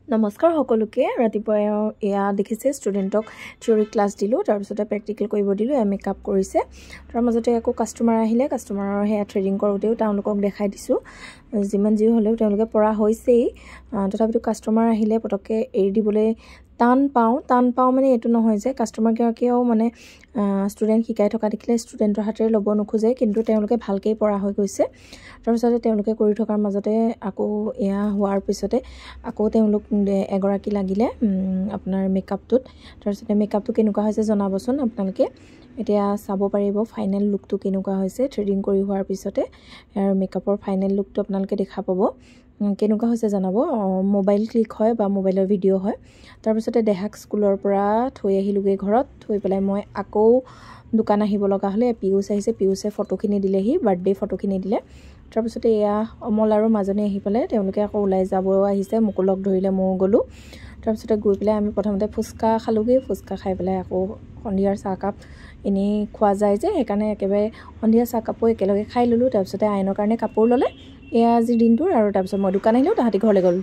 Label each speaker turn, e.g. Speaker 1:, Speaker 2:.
Speaker 1: নমস্কাৰ সকলোকে ৰাতিপুৱা এয়া দেখিছে ষ্টুডেণ্টক থিয়ৰি ক্লাছ দিলোঁ তাৰপিছতে প্ৰেক্টিকেল কৰিব দিলোঁ মেকআপ কৰিছে তাৰ মাজতে আকৌ কাষ্টমাৰ আহিলে কাষ্টমাৰৰ হেয়া থ্ৰেডিং কৰোঁতেও তেওঁলোকক দেখাই দিছোঁ যিমান যি হ'লেও তেওঁলোকে পৰা হৈছেই তথাপিতো কাষ্টমাৰ আহিলে পটককে এৰি দিবলৈ টান পাওঁ মানে এটো নহয় যে কাষ্টমাৰ গৰাকীও মানে ষ্টুডেণ্ট শিকাই থকা দেখিলে ষ্টুডেণ্টৰ হাতেৰে ল'ব নোখোজে কিন্তু তেওঁলোকে ভালকৈ পৰা হৈ গৈছে তাৰপিছতে তেওঁলোকে কৰি থকাৰ মাজতে আকৌ এয়া হোৱাৰ পিছতে আকৌ তেওঁলোক এগৰাকী লাগিলে আপোনাৰ মেকআপটোত তাৰপিছতে মেকআপটো কেনেকুৱা হৈছে জনাবচোন আপোনালোকে এতিয়া চাব পাৰিব ফাইনেল লুকটো কেনেকুৱা হৈছে থ্ৰেডিং কৰি হোৱাৰ পিছতে আৰু মেকআপৰ ফাইনেল লুকটো আপোনালোকে দেখা পাব কেনেকুৱা হৈছে জানাব মোবাইল ক্লিক হয় বা মোবাইলৰ ভিডিঅ' হয় তাৰপিছতে দেহাক স্কুলৰ পৰা থৈ আহিলোগে ঘৰত থৈ পেলাই মই আকৌ দোকান আহিব লগা হ'লে পিউছ আহিছে পিউছে ফটোখিনি দিলেহি বাৰ্থডে ফটোখিনি দিলে তাৰপিছতে এয়া অমল আৰু মাজনী আহি পেলাই তেওঁলোকে আকৌ ওলাই যাব আহিছে মোক লগ ধৰিলে মই গ'লো তাৰপিছতে গৈ পেলাই আমি প্ৰথমতে ফুচকা খালোগে ফুচকা খাই পেলাই আকৌ সন্ধিয়াৰ চাহকাপ এনেই খোৱা যায় যে সেইকাৰণে একেবাৰে সন্ধিয়া চাহকাপো একেলগে খাই ল'লোঁ তাৰপিছতে আইনৰ কাৰণে কাপোৰ ল'লে এয়া আজি দিনটোৰ আৰু তাৰপিছত মই দোকান আহিলোঁ তাহাঁতি ঘৰলৈ গ'ল